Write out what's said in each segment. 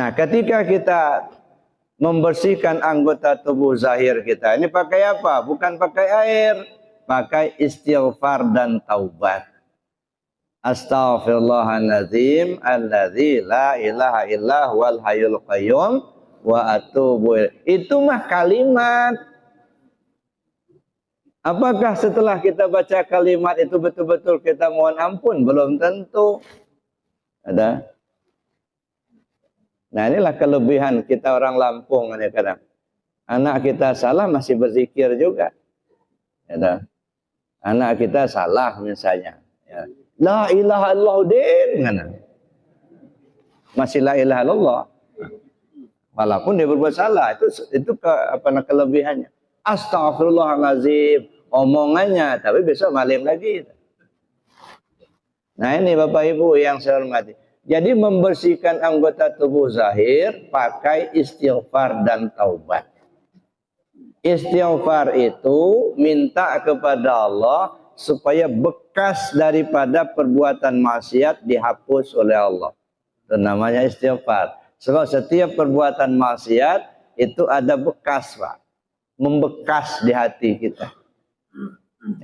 Nah, ketika kita membersihkan anggota tubuh zahir kita, ini pakai apa? Bukan pakai air, pakai istighfar dan taubat. Astaghfirullahaladzim alladzi la ilaha illa huwal hayyul qayyum wa atubu ilaih. Itu mah kalimat. Apakah setelah kita baca kalimat itu betul-betul kita mohon ampun? Belum tentu. Ada. Nah, inilah kelebihan kita orang Lampung kadang. Anak kita salah masih berzikir juga. Ada. Anak kita salah misalnya, ya. La ilaha illallah masih la ilaha illallah. Walaupun dia berbuat salah, itu kelebihannya. Astagfirullahaladzim, omongannya, tapi besok malam lagi. Nah, ini Bapak Ibu yang saya hormati. Jadi membersihkan anggota tubuh zahir pakai istighfar dan taubat. Istighfar itu minta kepada Allah supaya bekas daripada perbuatan maksiat dihapus oleh Allah. Itu namanya istighfar. Sebab setiap perbuatan maksiat itu ada bekas, Pak. Membekas di hati kita.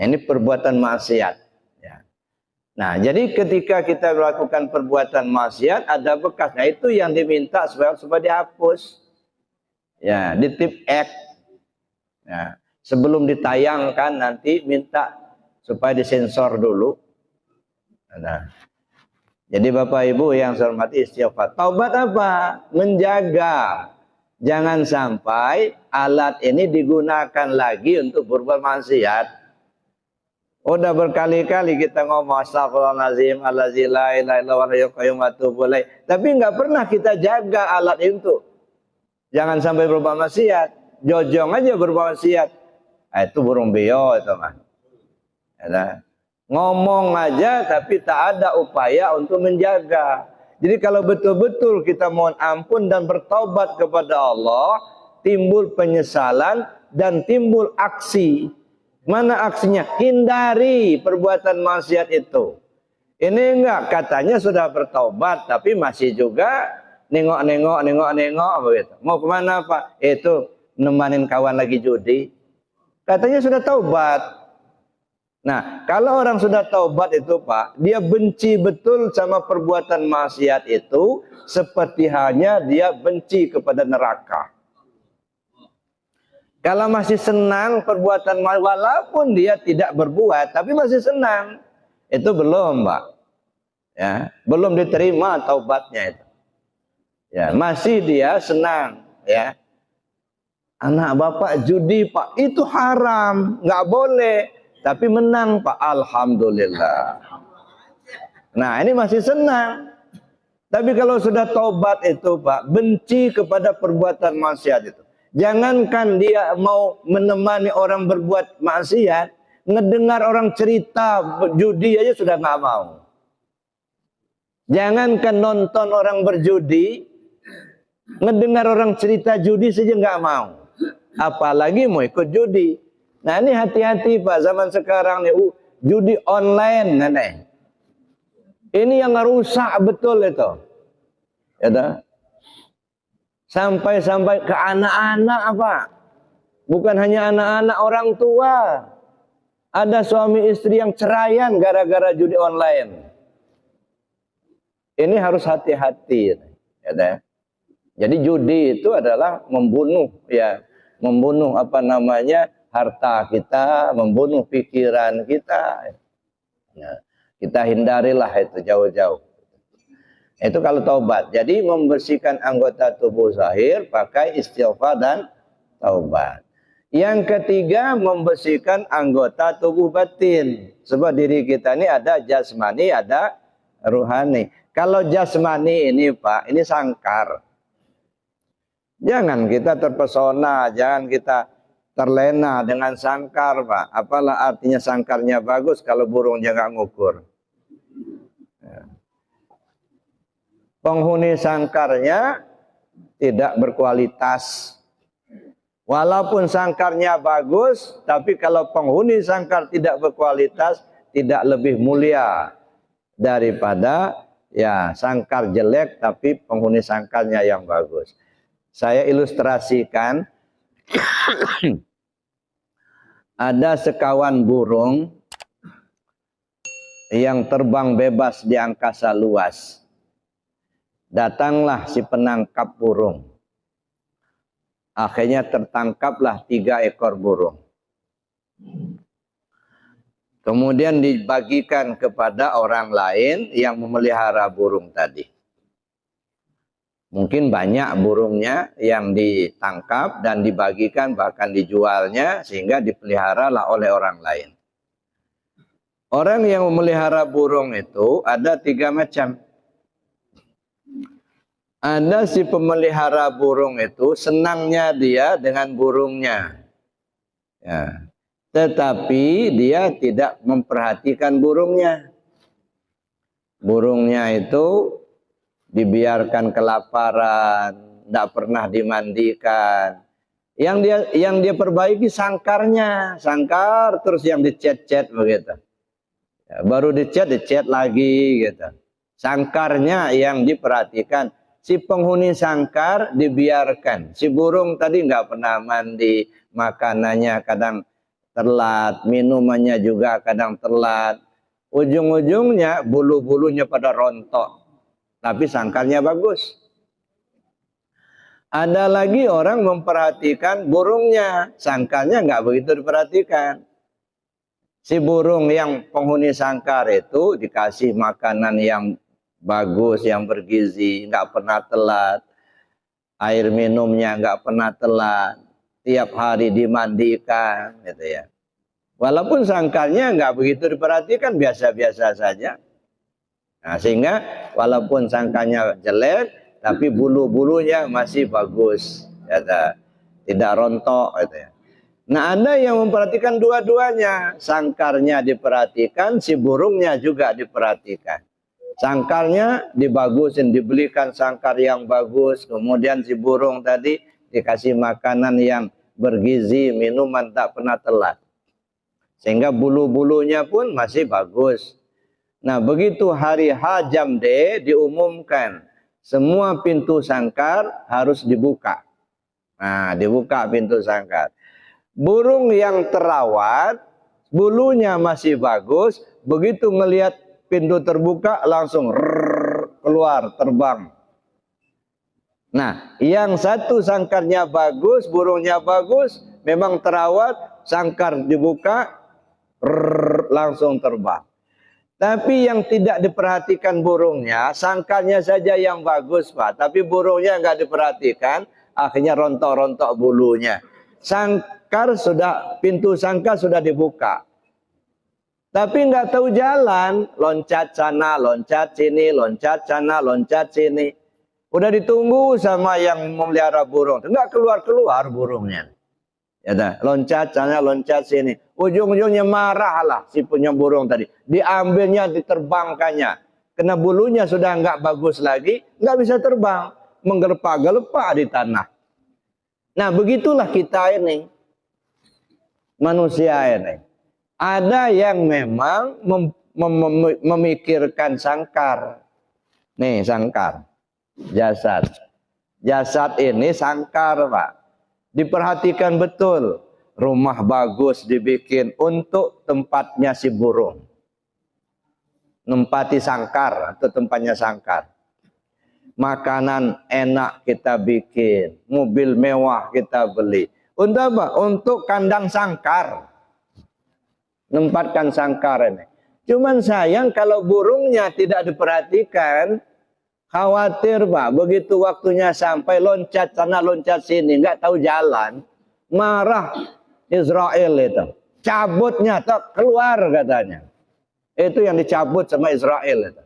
Ini perbuatan maksiat. Nah, jadi ketika kita melakukan perbuatan maksiat ada bekas. Nah, itu yang diminta supaya dihapus. Ya, di tip X. Ya, sebelum ditayangkan nanti minta supaya disensor dulu. Nah, jadi Bapak Ibu yang saya hormati istighfar. Taubat apa? Menjaga. Jangan sampai alat ini digunakan lagi untuk berbuat maksiat. Udah berkali-kali kita ngomong astagfirullahaladzim allazi la ilaha illa huwal hayyul qayyum wa atubu ilaih. Tapi nggak pernah kita jaga alat itu. Jangan sampai berbuat maksiat. Jojong aja berbuat maksiat. Nah, itu burung beo itu mah. Ya, ngomong aja tapi tak ada upaya untuk menjaga. Jadi kalau betul-betul kita mohon ampun dan bertaubat kepada Allah, timbul penyesalan dan timbul aksi. Mana aksinya? Hindari perbuatan maksiat itu. Ini enggak, katanya sudah bertaubat, tapi masih juga nengok begitu. Mau kemana Pak? Itu nemanin kawan lagi judi. Katanya sudah taubat. Nah, kalau orang sudah taubat itu Pak, dia benci betul sama perbuatan maksiat itu, seperti halnya dia benci kepada neraka. Kalau masih senang perbuatan walaupun dia tidak berbuat tapi masih senang, itu belum, Pak. Ya, belum diterima taubatnya itu. Ya, masih dia senang, ya. Anak bapak judi, Pak, itu haram, nggak boleh, tapi menang, Pak. Alhamdulillah. Nah, ini masih senang. Tapi kalau sudah taubat itu, Pak, benci kepada perbuatan maksiat itu. Jangankan dia mau menemani orang berbuat maksiat, ngedengar orang cerita judi aja sudah nggak mau. Jangankan nonton orang berjudi, ngedengar orang cerita judi saja nggak mau. Apalagi mau ikut judi. Nah, ini hati-hati Pak, zaman sekarang nih judi online, nenek. Ini yang rusak betul itu. Ya, sampai ke anak-anak apa? Bukan hanya anak-anak, orang tua. Ada suami istri yang ceraian gara-gara judi online. Ini harus hati-hati. Ya, jadi judi itu adalah membunuh, ya, membunuh harta kita, membunuh pikiran kita. Ya, kita hindarilah itu jauh-jauh. Itu kalau taubat. Jadi membersihkan anggota tubuh zahir pakai istighfar dan taubat. Yang ketiga, membersihkan anggota tubuh batin. Sebab diri kita ini ada jasmani, ada ruhani. Kalau jasmani ini Pak, ini sangkar. Jangan kita terpesona, jangan kita terlena dengan sangkar Pak. Apalah artinya sangkarnya bagus kalau burungnya nggak ngukur. Penghuni sangkarnya tidak berkualitas. Walaupun sangkarnya bagus, tapi kalau penghuni sangkar tidak berkualitas, tidak lebih mulia daripada ya sangkar jelek tapi penghuni sangkarnya yang bagus. Saya ilustrasikan ada sekawan burung yang terbang bebas di angkasa luas. Datanglah si penangkap burung. Akhirnya tertangkaplah 3 ekor burung. Kemudian dibagikan kepada orang lain yang memelihara burung tadi. Mungkin banyak burungnya yang ditangkap dan dibagikan, bahkan dijualnya, sehingga dipeliharalah oleh orang lain. Orang yang memelihara burung itu ada 3 macam. Ada si pemelihara burung itu senangnya dia dengan burungnya. Ya. Tetapi dia tidak memperhatikan burungnya. Burungnya itu dibiarkan kelaparan, tidak pernah dimandikan. Yang dia perbaiki sangkarnya, sangkar terus yang dicet-cet begitu. Ya, baru dicet lagi gitu. Sangkarnya yang diperhatikan. Si penghuni sangkar dibiarkan. Si burung tadi nggak pernah mandi, makanannya kadang telat, minumannya juga kadang telat. Ujung-ujungnya bulu-bulunya pada rontok. Tapi sangkarnya bagus. Ada lagi orang memperhatikan burungnya. Sangkarnya nggak begitu diperhatikan. Si burung yang penghuni sangkar itu dikasih makanan yang bagus, yang bergizi, nggak pernah telat. Air minumnya nggak pernah telat. Tiap hari dimandikan, gitu ya. Walaupun sangkarnya nggak begitu diperhatikan, biasa-biasa saja. Nah, sehingga walaupun sangkarnya jelek, tapi bulu-bulunya masih bagus, ya, tidak rontok, gitu ya. Nah, ada yang memperhatikan dua-duanya. Sangkarnya diperhatikan, si burungnya juga diperhatikan. Sangkarnya dibagusin, dibelikan sangkar yang bagus, kemudian si burung tadi dikasih makanan yang bergizi, minuman tak pernah telat. Sehingga bulu-bulunya pun masih bagus. Nah, begitu hari H jam D diumumkan, semua pintu sangkar harus dibuka. Nah, dibuka pintu sangkar. Burung yang terawat, bulunya masih bagus, begitu melihat pintu terbuka langsung keluar, terbang. Nah, yang satu sangkarnya bagus, burungnya bagus, memang terawat, sangkar dibuka, langsung terbang. Tapi yang tidak diperhatikan burungnya, sangkarnya saja yang bagus, Pak. Tapi burungnya nggak diperhatikan, akhirnya rontok-rontok bulunya. Sangkar sudah, pintu sangkar sudah dibuka. Tapi nggak tahu jalan, loncat sana, loncat sini, loncat sana, loncat sini. Udah ditunggu sama yang memelihara burung, nggak keluar-keluar burungnya. Ya dah, loncat sana, loncat sini. Ujung-ujungnya marahlah si punya burung tadi. Diambilnya, diterbangkannya. Kena bulunya sudah nggak bagus lagi, nggak bisa terbang, menggerpa-gerpa di tanah. Nah, begitulah kita ini, manusia ini. Ada yang memang memikirkan sangkar. Nih, sangkar. Jasad. Jasad ini sangkar, Pak. Diperhatikan betul. Rumah bagus dibikin untuk tempatnya si burung. Nempati sangkar atau tempatnya sangkar. Makanan enak kita bikin. Mobil mewah kita beli. Untuk apa? Untuk kandang sangkar. Nempatkan sangkar ini. Cuman sayang kalau burungnya tidak diperhatikan, khawatir, Pak. Begitu waktunya sampai loncat sana loncat sini, nggak tahu jalan, marah Israel itu. Cabutnya tak keluar katanya. Itu yang dicabut sama Israel itu.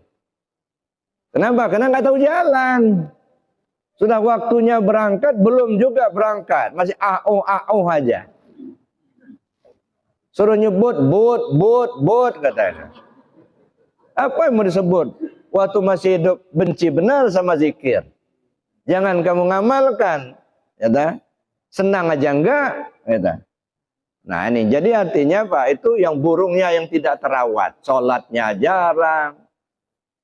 Kenapa? Karena nggak tahu jalan. Sudah waktunya berangkat, belum juga berangkat, masih AO aja. Suruh nyebut but katanya. Apa yang mau disebut? Waktu masih hidup benci benar sama zikir. Jangan kamu ngamalkan, ya dah. Senang aja enggak, ya dah. Nah ini jadi artinya Pak, itu yang burungnya yang tidak terawat, sholatnya jarang,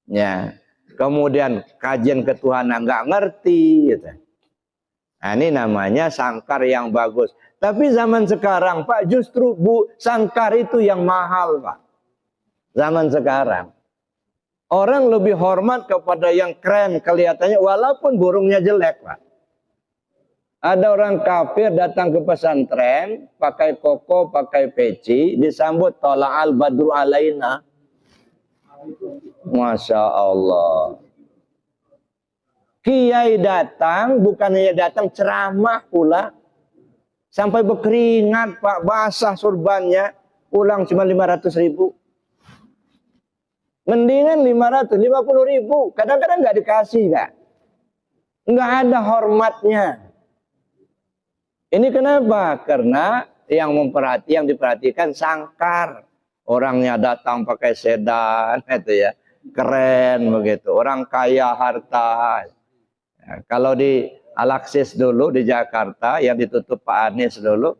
ya. kemudian kajian ketuhanan nggak ngerti gitu. Nah, ini namanya sangkar yang bagus. Tapi zaman sekarang Pak, justru sangkar itu yang mahal Pak. Zaman sekarang orang lebih hormat kepada yang keren kelihatannya walaupun burungnya jelek Pak. Ada orang kafir datang ke pesantren pakai koko, pakai peci, disambut tola'al badru alaina. Masya Allah. Kiai datang, bukannya datang ceramah pula. Sampai berkeringat Pak, basah surbannya. Pulang cuma 500.000. Mendingan 550.000. Kadang-kadang nggak dikasih Kak. Nggak ada hormatnya. Ini kenapa? Karena yang diperhatikan sangkar. Orangnya datang pakai sedan, itu ya. Keren begitu. Orang kaya harta. Ya, kalau di Alexis dulu di Jakarta yang ditutup Pak Anies dulu,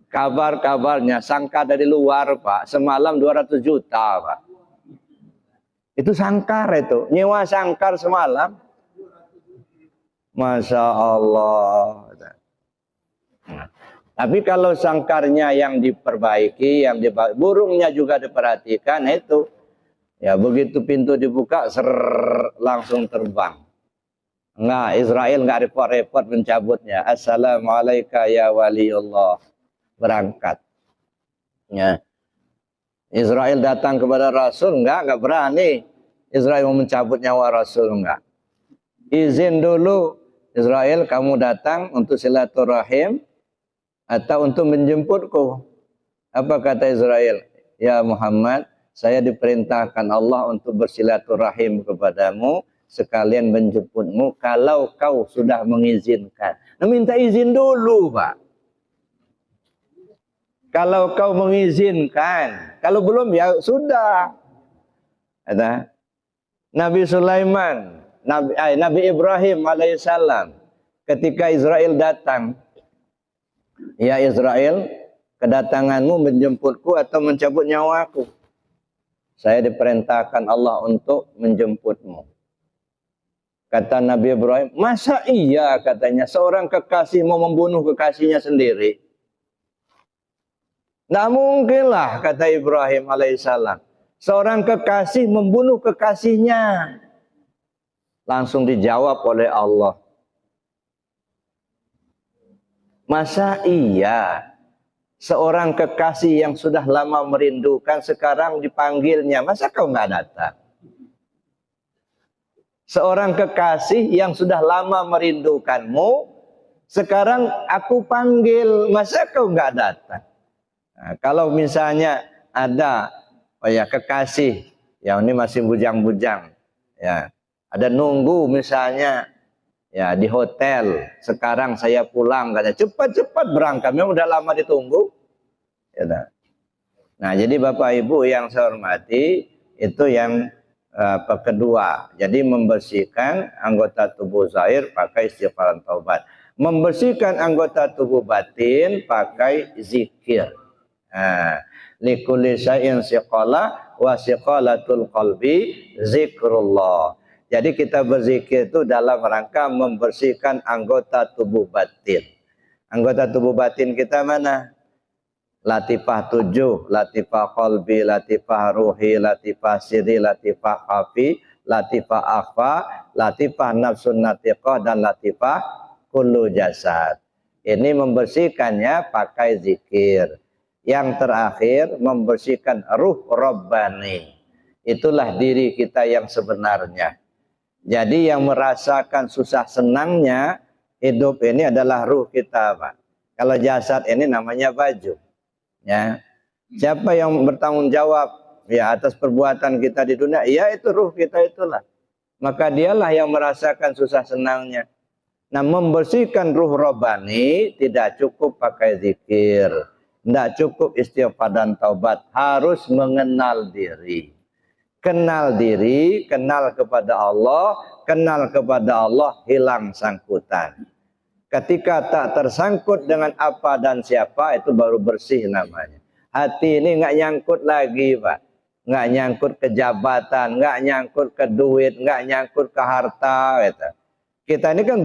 kabar-kabarnya sangka dari luar Pak, semalam 200 juta Pak. Itu sangkar itu, nyewa sangkar semalam. Masya Allah. Nah, tapi kalau sangkarnya yang diperbaiki, burungnya juga diperhatikan, itu ya begitu pintu dibuka, langsung terbang. Enggak, Israel enggak repot-repot mencabutnya. Assalamualaikum ya waliullah. Berangkat. Ya. Israel datang kepada Rasul, enggak berani. Israel mau mencabut nyawa Rasul, enggak. Izin dulu, Israel kamu datang untuk silaturahim atau untuk menjemputku. Apa kata Israel? Ya Muhammad, saya diperintahkan Allah untuk bersilaturahim kepadamu, sekalian menjemputmu kalau kau sudah mengizinkan. Nah, minta izin dulu Pak. Kalau kau mengizinkan, kalau belum ya sudah. Ada Nabi Sulaiman, Nabi Ibrahim alaihissalam, ketika Israel datang, ya Israel, kedatanganmu menjemputku atau mencabut nyawaku. Saya diperintahkan Allah untuk menjemputmu. Kata Nabi Ibrahim, masa iya katanya seorang kekasih mau membunuh kekasihnya sendiri? Tidak mungkinlah kata Ibrahim alaihissalam. Seorang kekasih membunuh kekasihnya. Langsung dijawab oleh Allah. Masa iya seorang kekasih yang sudah lama merindukan sekarang dipanggilnya, masa kau nggak datang? Seorang kekasih yang sudah lama merindukanmu, sekarang aku panggil, masa kau nggak datang? Nah, kalau misalnya ada kekasih, yang ini masih bujang-bujang, ya, ada nunggu misalnya, ya di hotel, sekarang saya pulang, katanya cepat-cepat berangkat, memang udah lama ditunggu. Ya, nah, jadi Bapak Ibu yang saya hormati, itu yang kedua, jadi membersihkan anggota tubuh zahir pakai istighfar dan taubat, membersihkan anggota tubuh batin pakai zikir. Likulli syai'in siqala wa siqalatul qalbi zikrullah. Jadi kita berzikir itu dalam rangka membersihkan anggota tubuh batin. Anggota tubuh batin kita mana? Latifah 7, latifah qalbi, latifah ruhi, latifah siri, latifah khafi, latifah akhfa, latifah nafsun natiqah, dan latifah kullu jasad. Ini membersihkannya pakai zikir. Yang terakhir membersihkan ruh Rabbani. Itulah diri kita yang sebenarnya. Jadi yang merasakan susah senangnya hidup ini adalah ruh kita Pak. Kalau jasad ini namanya baju. Ya, siapa yang bertanggung jawab ya atas perbuatan kita di dunia? Ya itu ruh kita itulah. Maka dialah yang merasakan susah senangnya. Nah, membersihkan ruh Rabbani tidak cukup pakai zikir, tidak cukup istighfar dan taubat, harus mengenal diri. Kenal diri, kenal kepada Allah, hilang sangkutan. Ketika tak tersangkut dengan apa dan siapa, itu baru bersih namanya. Hati ini nggak nyangkut lagi Pak. nggak nyangkut ke jabatan, nggak nyangkut ke duit, nggak nyangkut ke harta. Gitu. Kita ini kan